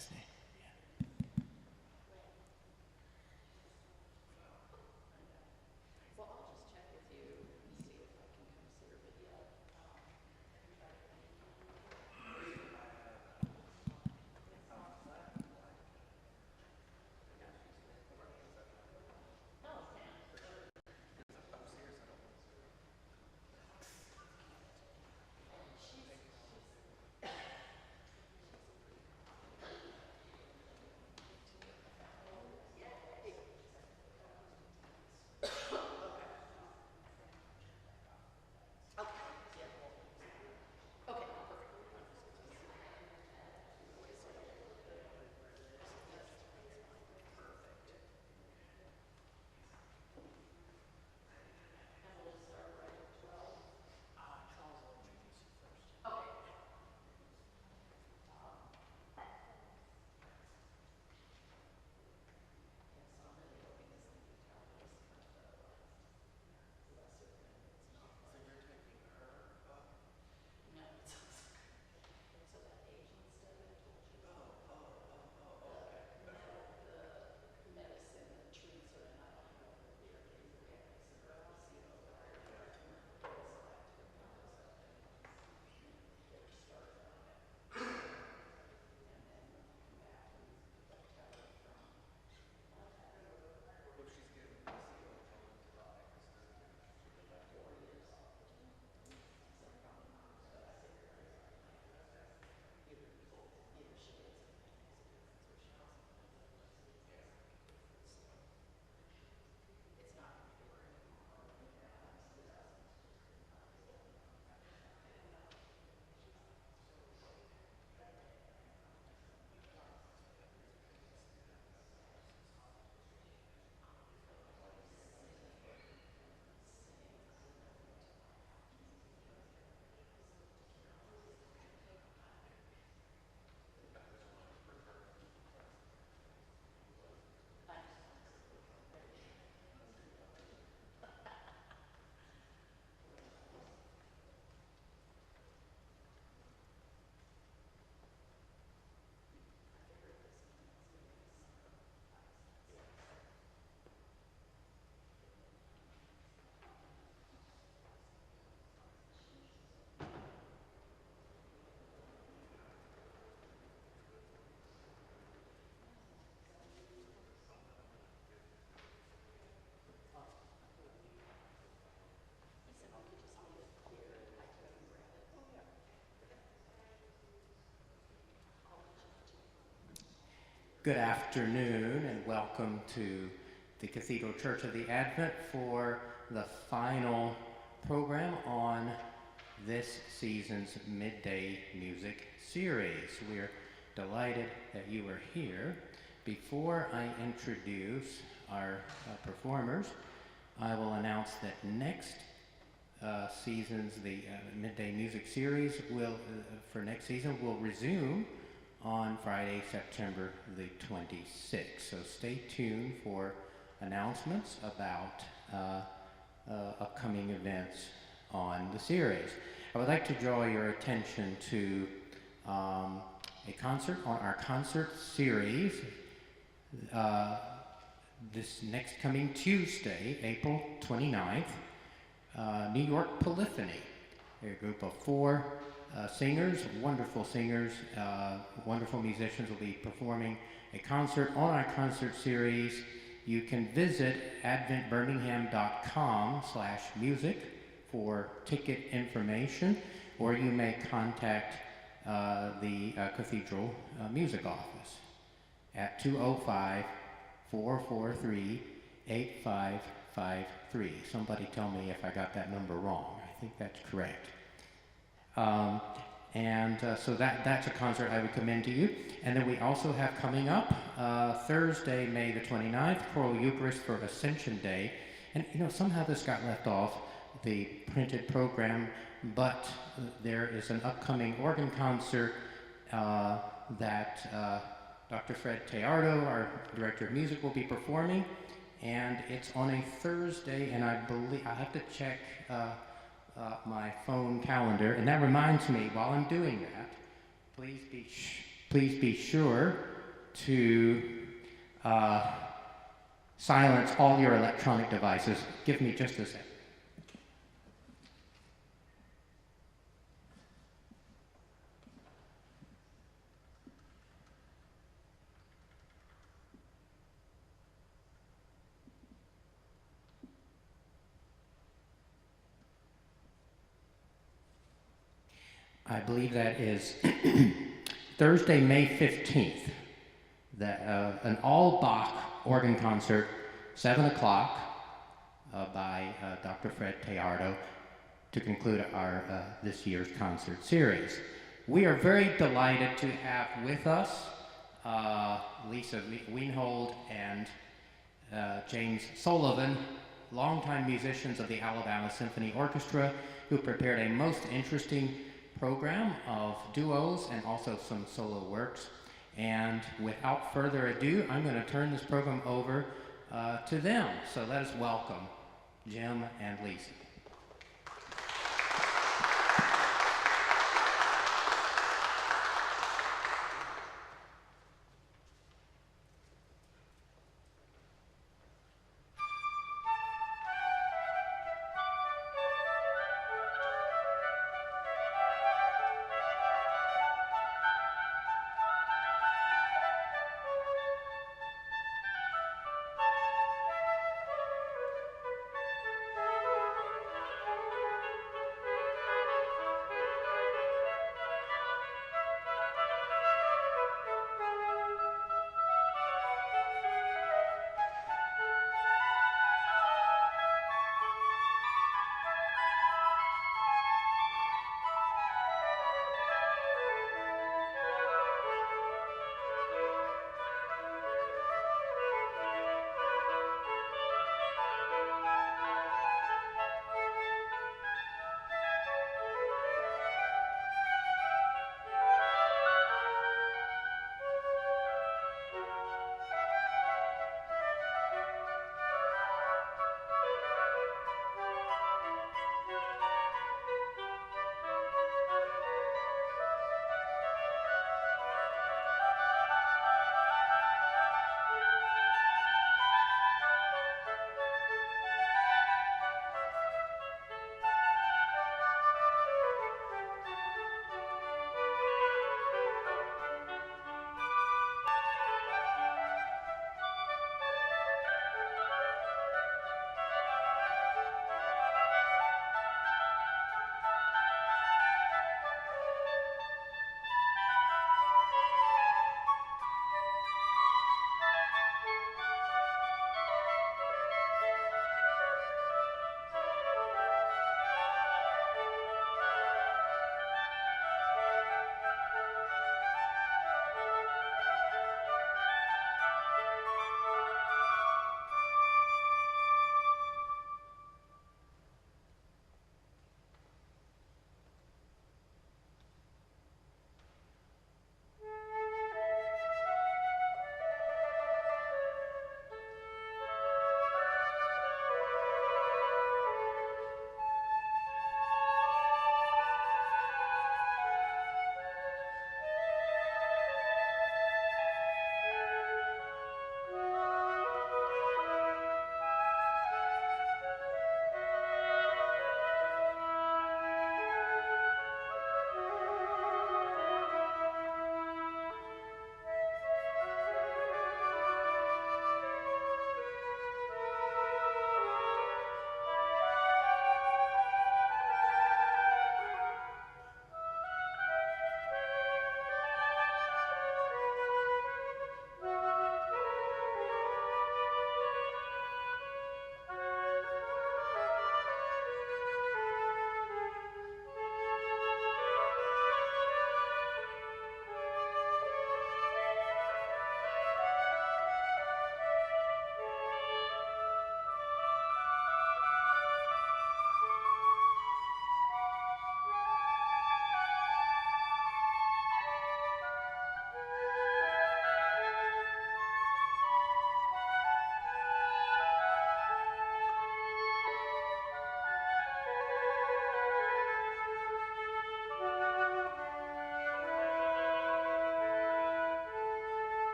last name. Good afternoon and welcome to the Cathedral Church of the Advent for the final program on this season's Midday Music Series. We're delighted that you are here. Before I introduce our performers, I will announce that next season's, the Midday Music Series will, for next season, will resume on Friday, September the 26th. So stay tuned for announcements about upcoming events on the series. I would like to draw your attention to a concert on our concert series this next coming Tuesday, April 29th, New York Polyphony. A group of 4 singers, wonderful musicians will be performing a concert on our concert series. You can visit adventbirmingham.com/music for ticket information, or you may contact the Cathedral Music Office at 205-443-8553. Somebody tell me if I got that number wrong. I think that's correct. So that's a concert I would commend to you. And then we also have coming up Thursday, May the 29th, Choral Eucharist for Ascension Day. And somehow this got left off the printed program, but there is an upcoming organ concert that Dr. Fred Teardo, our Director of Music, will be performing. And it's on a Thursday, and I believe I have to check my phone calendar, and that reminds me, while I'm doing that, please be sure to silence all your electronic devices. Give me just a second. I believe that is Thursday, May 15th, an all-Bach organ concert, 7 o'clock, by Dr. Fred Tejardo, to conclude our this year's concert series. We are very delighted to have with us Lisa Wienhold and James Sullivan, longtime musicians of the Alabama Symphony Orchestra, who prepared a most interesting program of duos and also some solo works. And without further ado, I'm going to turn this program over to them. So let us welcome Jim and Lisa.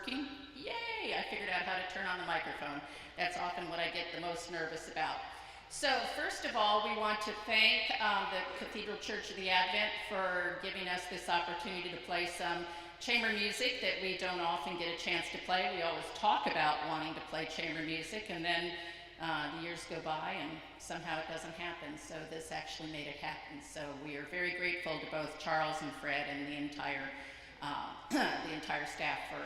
working. Yay, I figured out how to turn on the microphone. That's often what I get the most nervous about. So first of all, we want to thank the Cathedral Church of the Advent for giving us this opportunity to play some chamber music that we don't often get a chance to play. We always talk about wanting to play chamber music, and then the years go by and somehow it doesn't happen. So this actually made it happen. So we are very grateful to both Charles and Fred and the entire staff for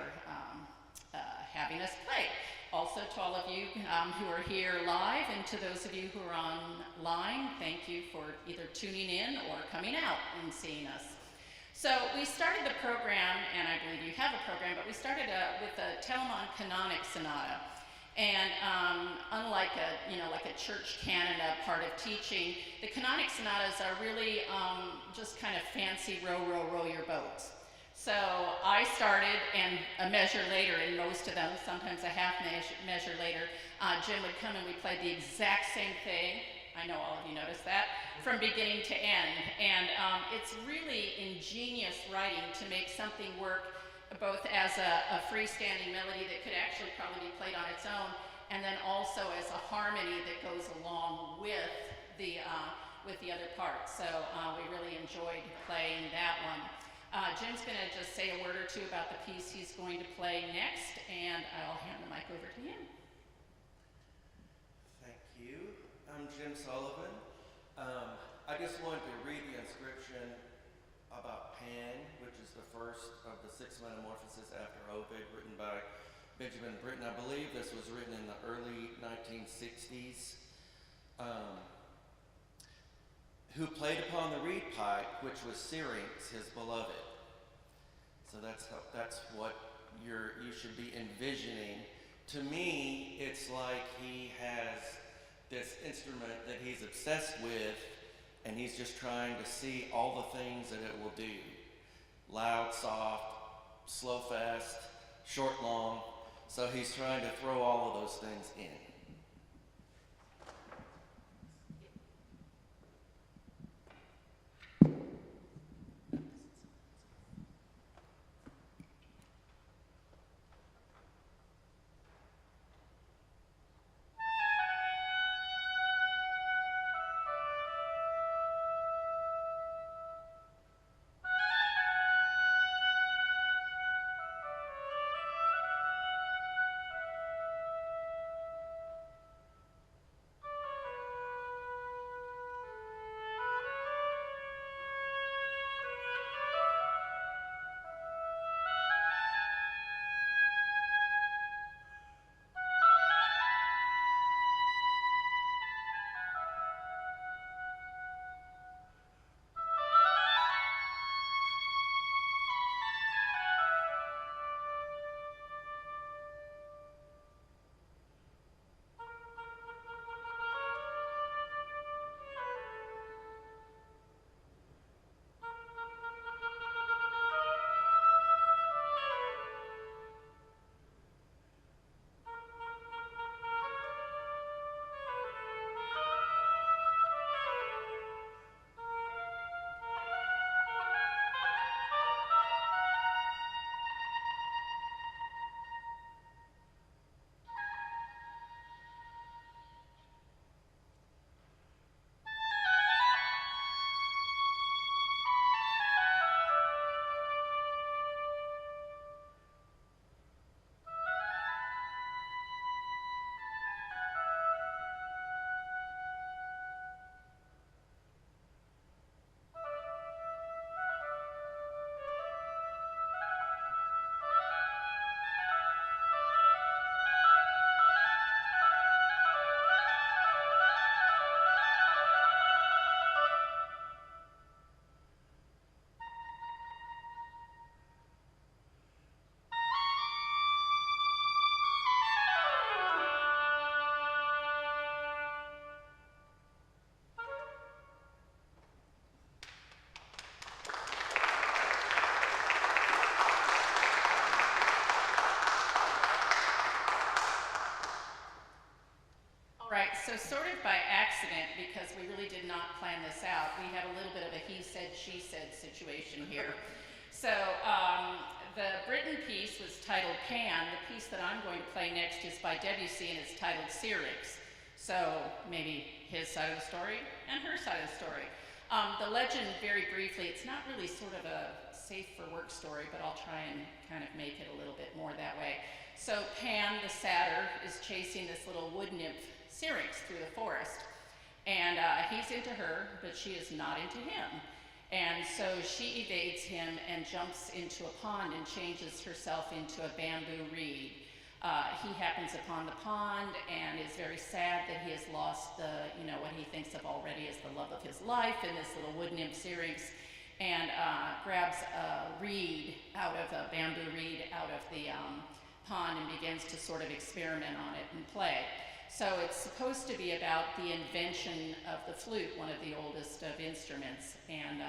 having us play. Also to all of you who are here live, and to those of you who are online, thank you for either tuning in or coming out and seeing us. So we started the program, and I believe you have a program, but we started with a Telemann Canonic Sonata. And unlike like a church canon part of teaching, the canonic sonatas are really just kind of fancy row your boats. So I started, and a measure later in most of them, sometimes a half measure later, Jim would come and we played the exact same thing. I know all of you noticed that, from beginning to end. And it's really ingenious writing to make something work both as a freestanding melody that could actually probably be played on its own, and then also as a harmony that goes along with the other parts. So we really enjoyed playing that one. Jim's going to just say a word or two about the piece he's going to play next, and I'll hand the mic over to him. Thank you. I'm Jim Sullivan. I just wanted to read the inscription about Pan, which is the first of the 6 metamorphoses after Ovid, written by Benjamin Britten. I believe this was written in the early 1960s. Who played upon the reed pipe, which was Syrinx, his beloved. So that's what you should be envisioning. To me, it's like he has this instrument that he's obsessed with, and he's just trying to see all the things that it will do. Loud, soft, slow, fast, short, long. So he's trying to throw all of those things in. So sort of by accident, because we really did not plan this out, we have a little bit of a he said, she said situation here. So The Britain piece was titled Pan. The piece that I'm going to play next is by Debussy and it's titled Syrinx. So maybe his side of the story and her side of the story. The legend, very briefly, it's not really sort of a safe for work story, but I'll try and kind of make it a little bit more that way. So Pan, the satyr, is chasing this little wood nymph, Syrinx, through the forest. And he's into her, but she is not into him. And so she evades him and jumps into a pond and changes herself into a bamboo reed. He happens upon the pond and is very sad that he has lost the, what he thinks of already as the love of his life and this little wood nymph Syrinx, and grabs a reed a bamboo reed out of the pond and begins to sort of experiment on it and play. So it's supposed to be about the invention of the flute, one of the oldest of instruments. And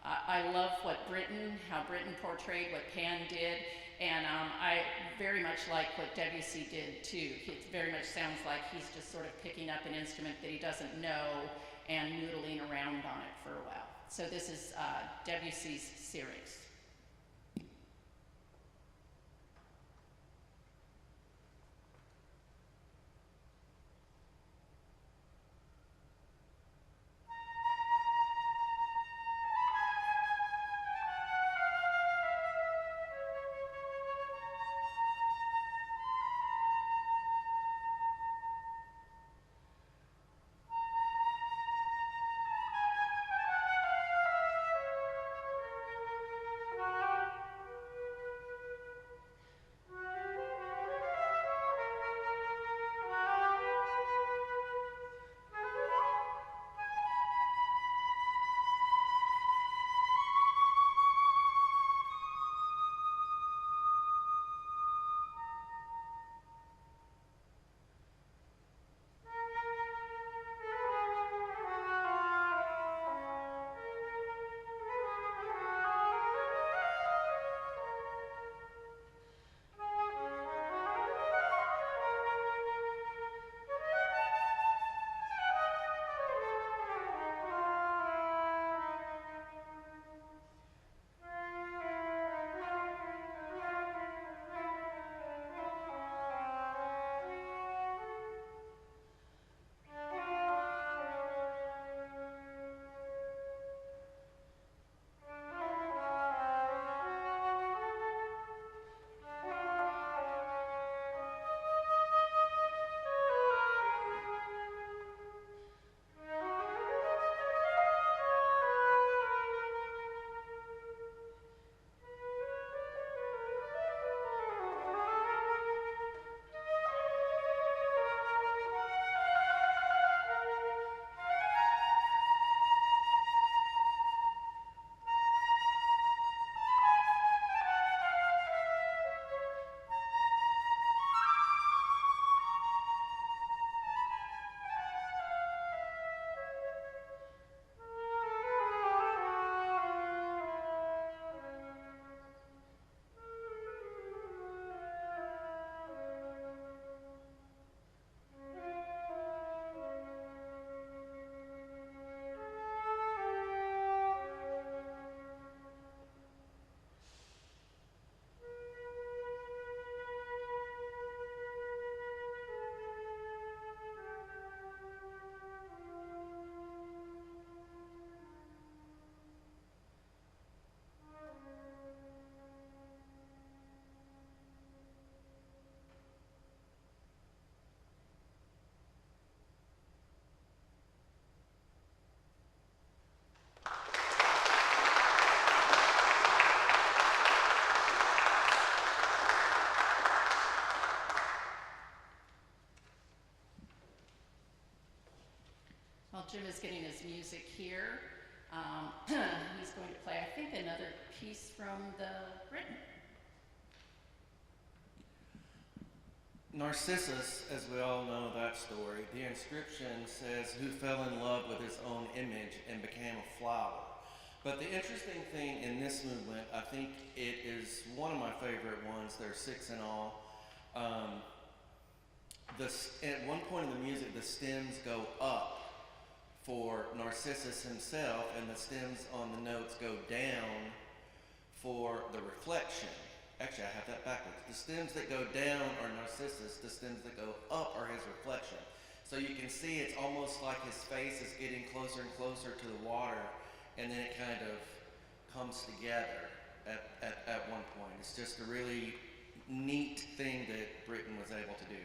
I love how Britain portrayed what Pan did. And I very much like what Debussy did too. It very much sounds like he's just sort of picking up an instrument that he doesn't know and noodling around on it for a while. So this is Debussy's Syrinx. While Jim is getting his music here, he's going to play, I think, another piece from the Britain. Narcissus, as we all know that story, the inscription says, who fell in love with his own image and became a flower. But the interesting thing in this movement, I think it is one of my favorite ones. There are 6 in all. At one point in the music, the stems go up for Narcissus himself, and the stems on the notes go down for the reflection. Actually, I have that backwards. The stems that go down are Narcissus. The stems that go up are his reflection. So you can see it's almost like his face is getting closer and closer to the water, and then it kind of comes together at one point. It's just a really neat thing that Britton was able to do.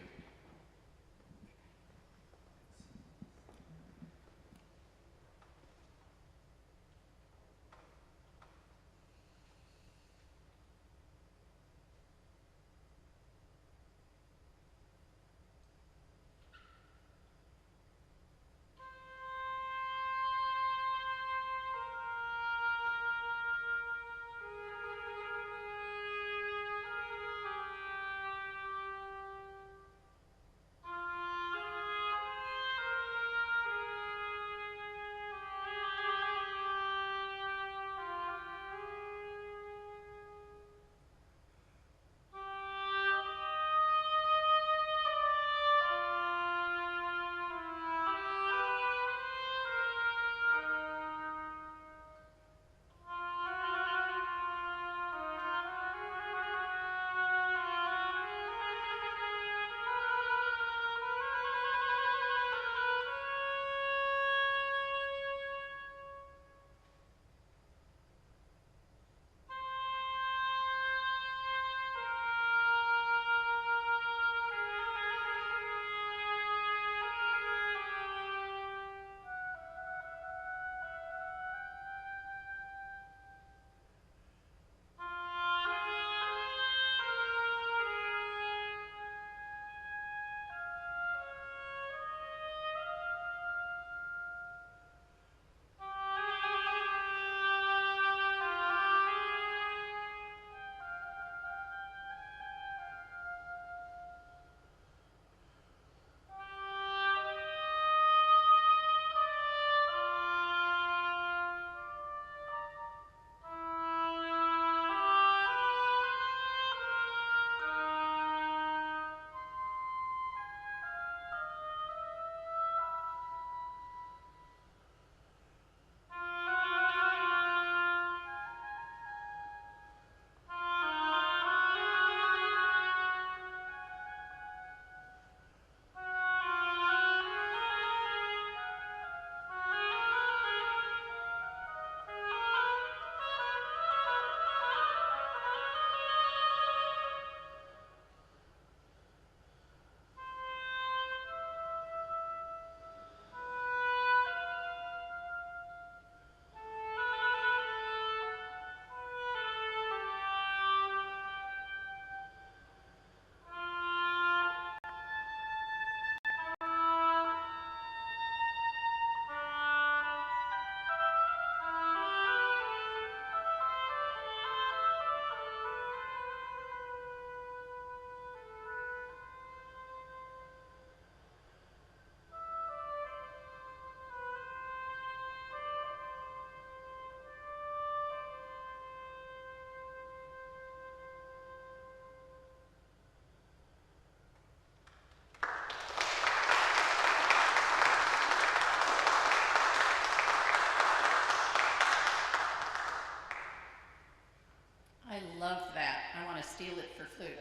steal it for flute.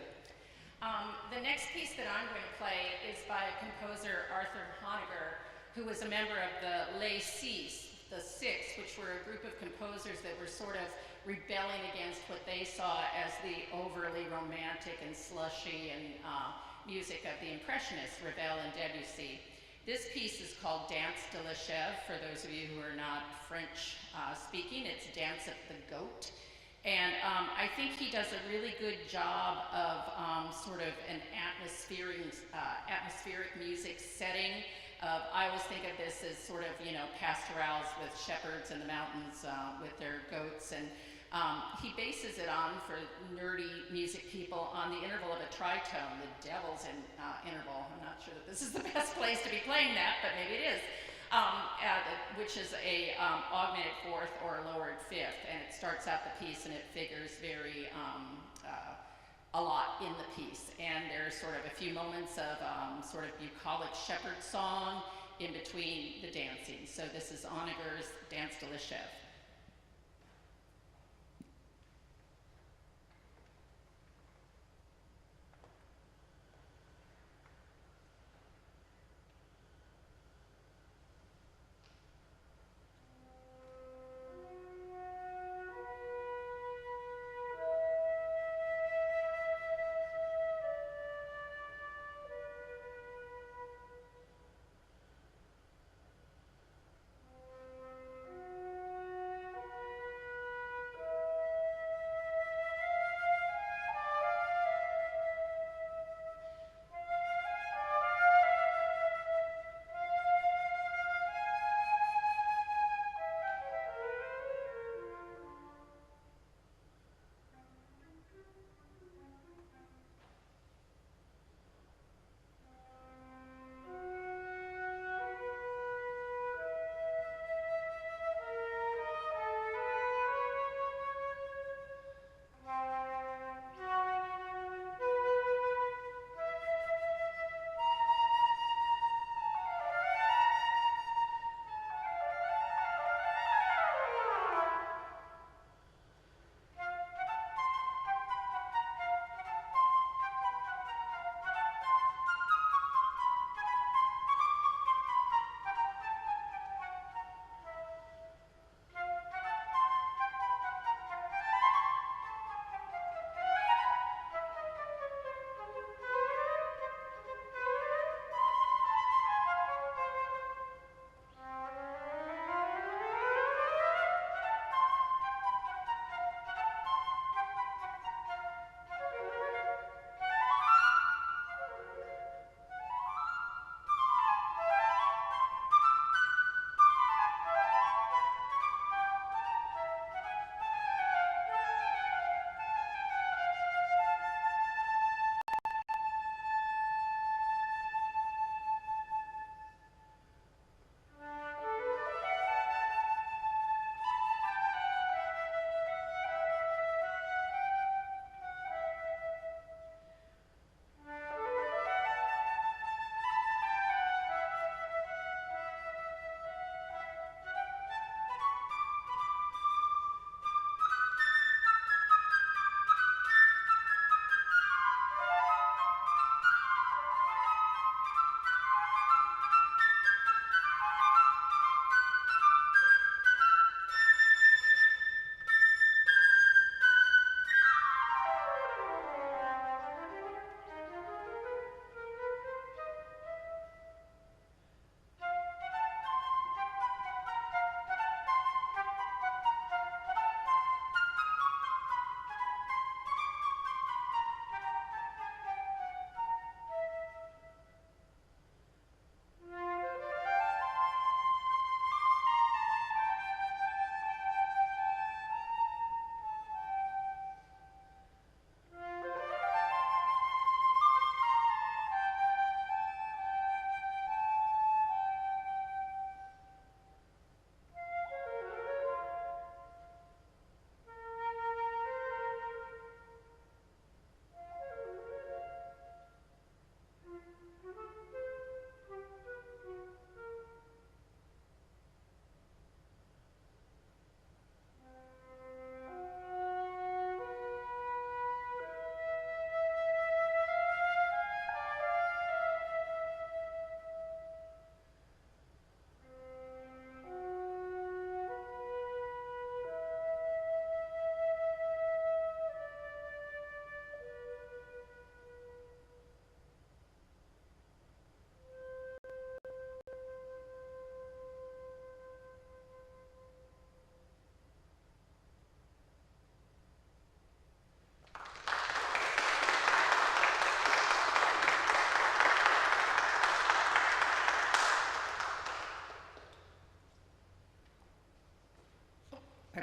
The next piece that I'm going to play is by composer Arthur Honegger, who was a member of the Les Six, the Six, which were a group of composers that were sort of rebelling against what they saw as the overly romantic and slushy and music of the Impressionists, Ravel and Debussy. This piece is called Dance de la Chèvre. For those of you who are not French speaking, it's Dance of the Goat. And I think he does a really good job of sort of an atmospheric music setting. I always think of this as sort of, you know, pastorals with shepherds in the mountains with their goats. And he bases it on, for nerdy music people, on the interval of a tritone, the devil's interval. I'm not sure that this is the best place to be playing that, but maybe it is. Which is a augmented fourth or a lowered fifth, and it starts out the piece and it figures very a lot in the piece. And there's sort of a few moments of sort of bucolic shepherd song in between the dancing. So this is Honegger's Dance de la Chèvre.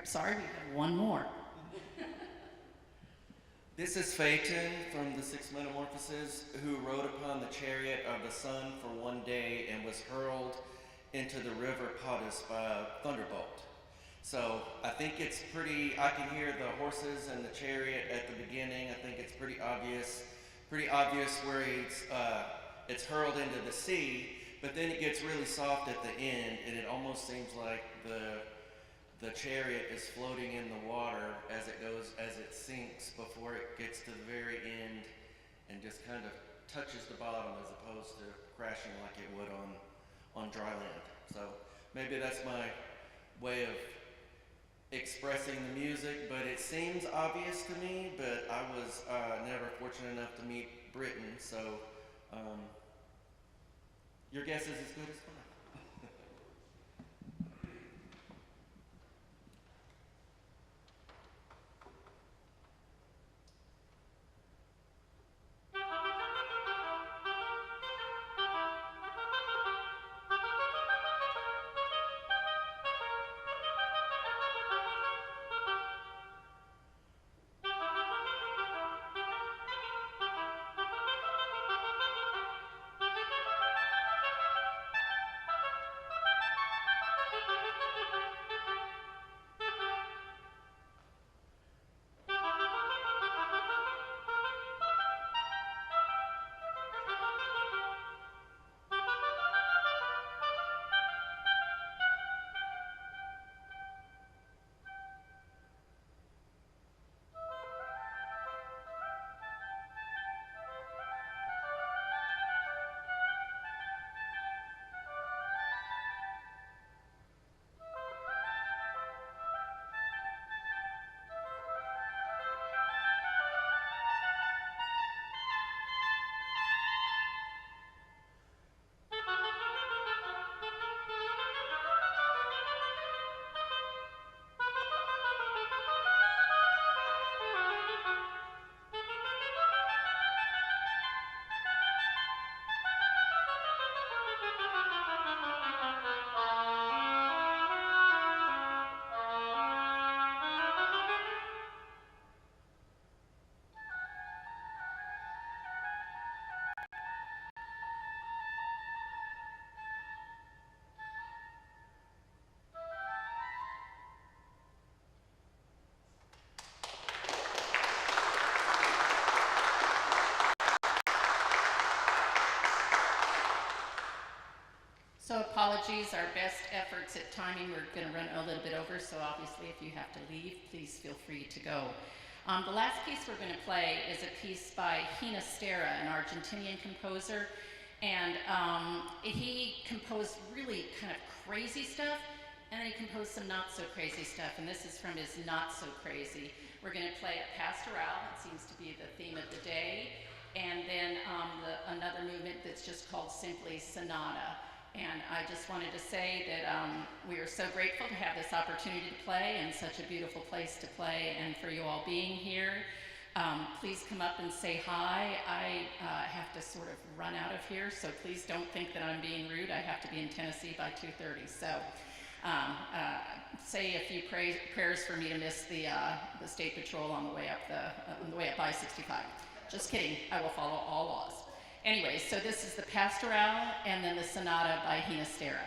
I'm sorry, we have one more. This is Phaeton from the Six Metamorphoses, who rode upon the chariot of the sun for one day and was hurled into the river Pottus by a thunderbolt. So I think it's I can hear the horses and the chariot at the beginning. I think it's pretty obvious where it's hurled into the sea, but then it gets really soft at the end, and it almost seems like the chariot is floating in the water as it sinks before it gets to the very end and just kind of touches the bottom as opposed to crashing like it would on dry land. So maybe that's my way of expressing the music, but it seems obvious to me, but I was never fortunate enough to meet Britain, so your guess is as good as mine. So apologies, our best efforts at timing. We're going to run a little bit over, so obviously if you have to leave, please feel free to go. The last piece we're going to play is a piece by Ginastera, an Argentinian composer, and he composed really kind of crazy stuff, and then he composed some not so crazy stuff, and this is from his Not So Crazy. We're going to play a pastoral, it seems to be the theme of the day, and then another movement that's just called simply Sonata. And I just wanted to say that we are so grateful to have this opportunity to play and such a beautiful place to play, and for you all being here. Please come up and say hi. I have to sort of run out of here, so please don't think that I'm being rude. I have to be in Tennessee by 2:30. So say a few prayers for me to miss the State Patrol on the way up I-65. Just kidding. I will follow all laws. Anyway, so this is the Pastoral and then the Sonata by Ginastera.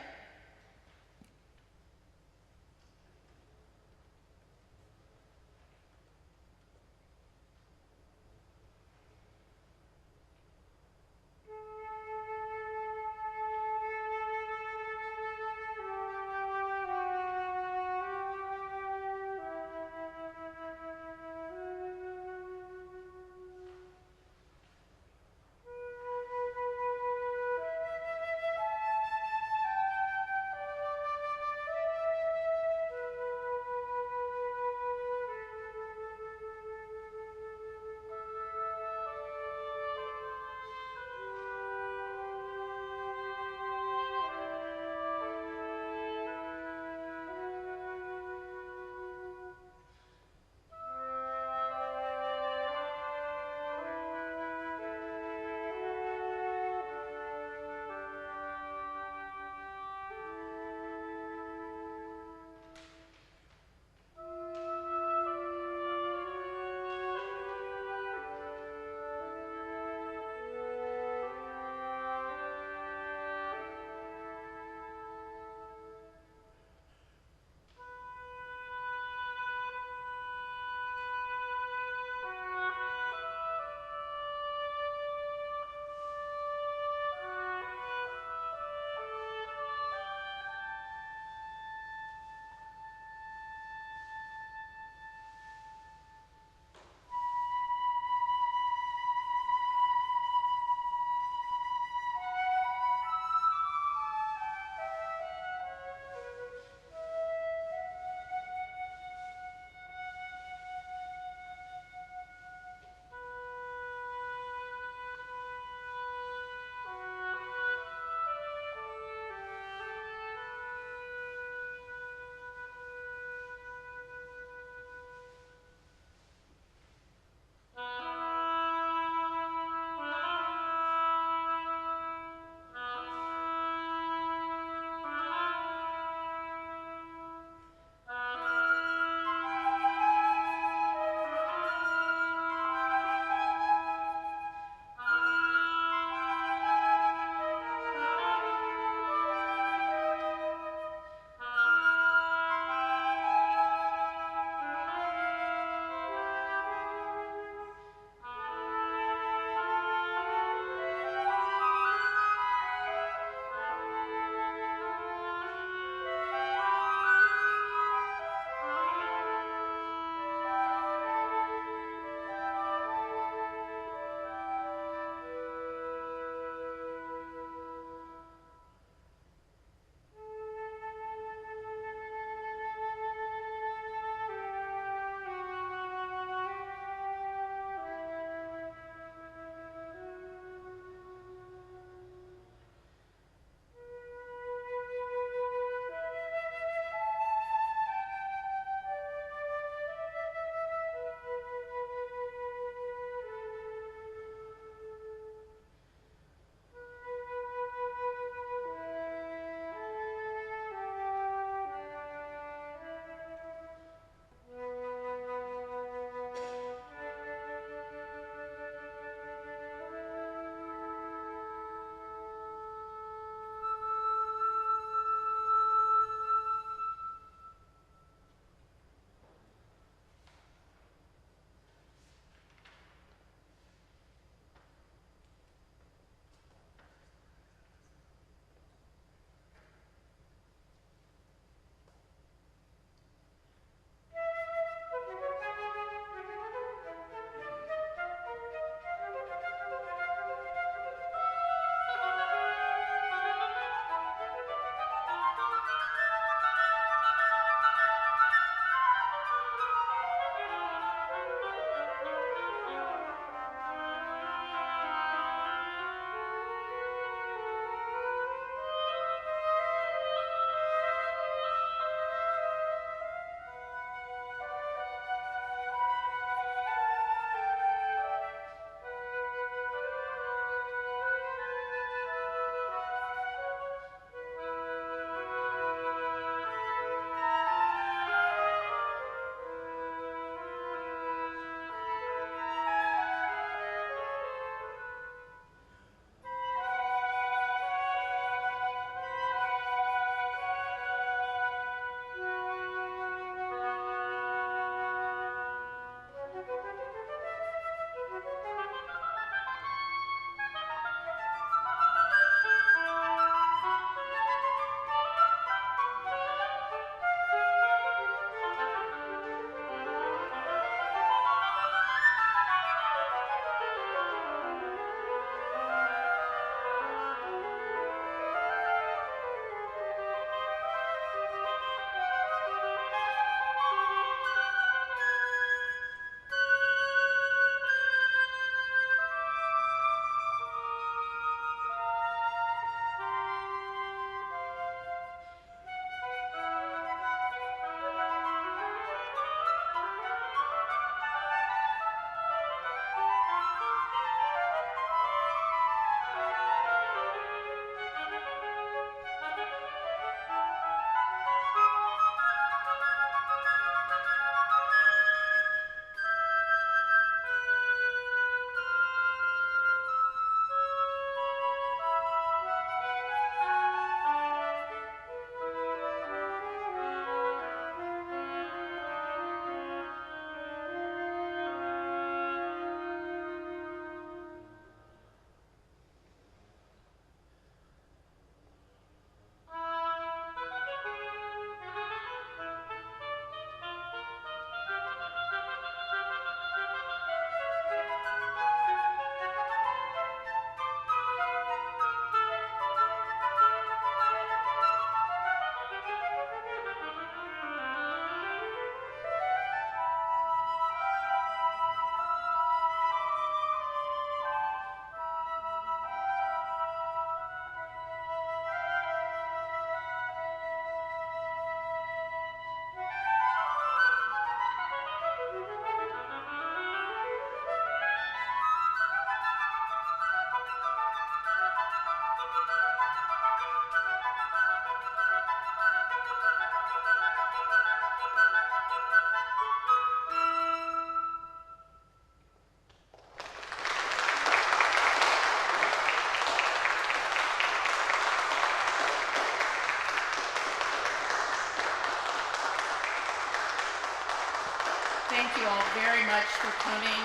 very much for coming.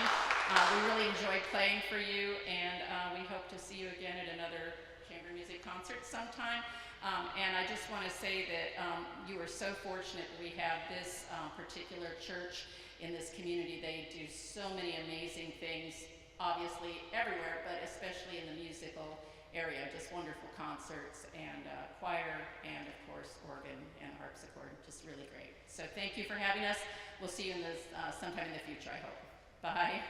We really enjoyed playing for you, and we hope to see you again at another chamber music concert sometime. And I just want to say that you are so fortunate that we have this particular church in this community. They do so many amazing things, obviously everywhere, but especially in the musical area. Just wonderful concerts and choir, and of course organ and harpsichord. Just really great. So thank you for having us. We'll see you in this sometime in the future, I hope. Bye.